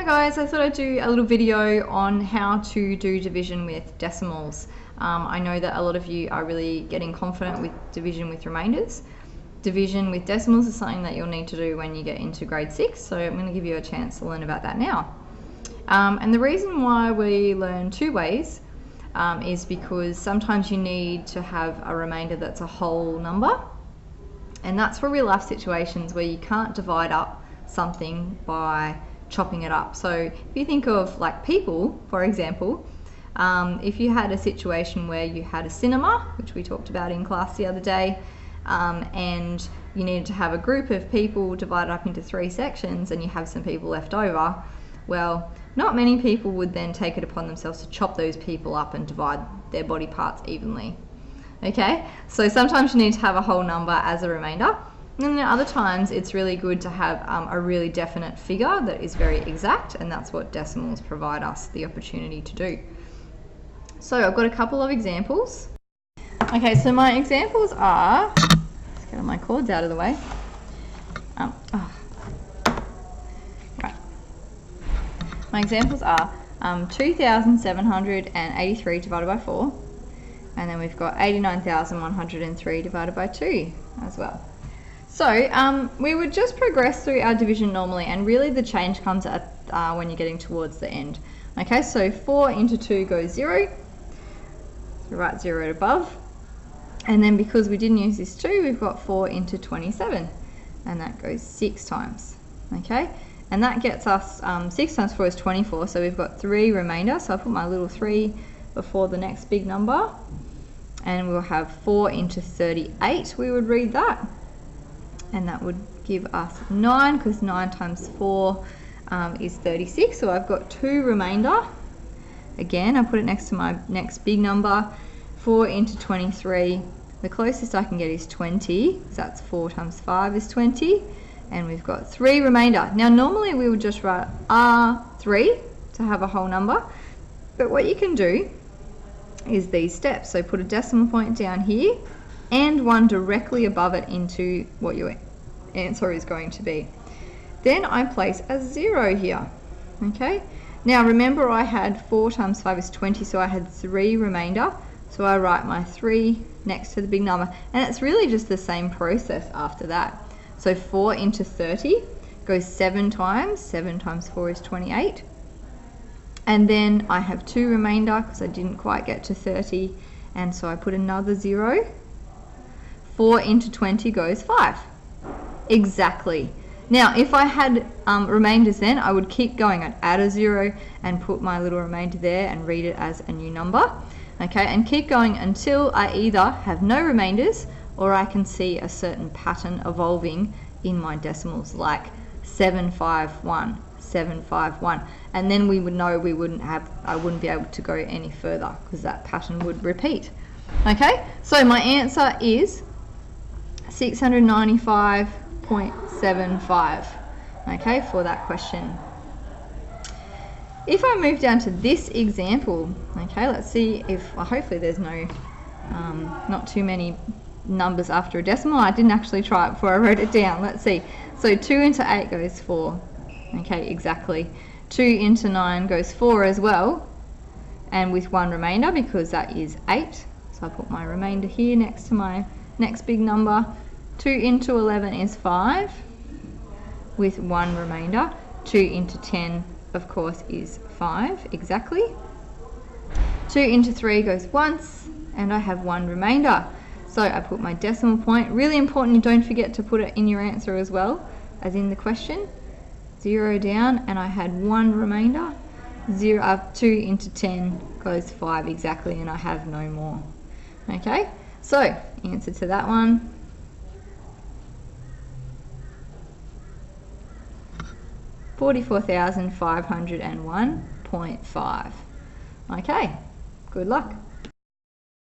Hi guys, I thought I'd do a little video on how to do division with decimals. I know that a lot of you are really getting confident with division with remainders. Division with decimals is something that you'll need to do when you get into grade 6, so I'm going to give you a chance to learn about that now. And the reason why we learn two ways is because sometimes you need to have a remainder that's a whole number, and that's for real life situations where you can't divide up something by chopping it up. So if you think of like people, for example, if you had a situation where you had a cinema, which we talked about in class the other day, and you needed to have a group of people divided up into 3 sections and you have some people left over, well, not many people would then take it upon themselves to chop those people up and divide their body parts evenly. Okay, so sometimes you need to have a whole number as a remainder. And then other times it's really good to have a really definite figure that is very exact, and that's what decimals provide us the opportunity to do. So I've got a couple of examples. Okay, so my examples are, let's get my cords out of the way. Right. My examples are 2,783 divided by 4, and then we've got 89,103 divided by 2 as well. So we would just progress through our division normally, and really the change comes at when you're getting towards the end. Okay, so 4 into 2 goes 0. So write 0 above. And then because we didn't use this 2, we've got 4 into 27, and that goes 6 times. Okay, and that gets us 6 times 4 is 24, so we've got 3 remainder. So I'll put my little 3 before the next big number, and we'll have 4 into 38, we would read that. And that would give us 9, because 9 times 4 is 36. So I've got 2 remainder. Again, I put it next to my next big number. 4 into 23. The closest I can get is 20, because that's 4 times 5 is 20. And we've got 3 remainder. Now normally we would just write R3 to have a whole number. But what you can do is these steps. So put a decimal point down here, and one directly above it into what your answer is going to be. Then I place a 0 here. Okay, now remember I had 4 times 5 is 20, so I had 3 remainder, so I write my 3 next to the big number, and it's really just the same process after that. So 4 into 30 goes 7 times. 7 times 4 is 28, and then I have 2 remainder because I didn't quite get to 30, and so I put another 0. 4 into 20 goes 5. Exactly. Now, if I had remainders then, I would keep going. I'd add a 0 and put my little remainder there and read it as a new number. Okay, and keep going until I either have no remainders or I can see a certain pattern evolving in my decimals, like 751, 751. And then we would know I wouldn't be able to go any further because that pattern would repeat. Okay, so my answer is 695.75, okay, for that question. If I move down to this example, okay, let's see if, well, hopefully there's not too many numbers after a decimal. I didn't actually try it before I wrote it down. Let's see. So 2 into 8 goes 4. Okay, exactly. 2 into 9 goes 4 as well, and with 1 remainder because that is 8. So I put my remainder here next to my next big number. 2 into 11 is 5 with 1 remainder. 2 into 10, of course, is 5, exactly. 2 into 3 goes once, and I have 1 remainder. So I put my decimal point. Really important, you don't forget to put it in your answer as well, as in the question. 0 down, and I had 1 remainder. 2 into 10 goes 5, exactly, and I have no more. Okay, so answer to that one, 44,501.5. Okay, good luck.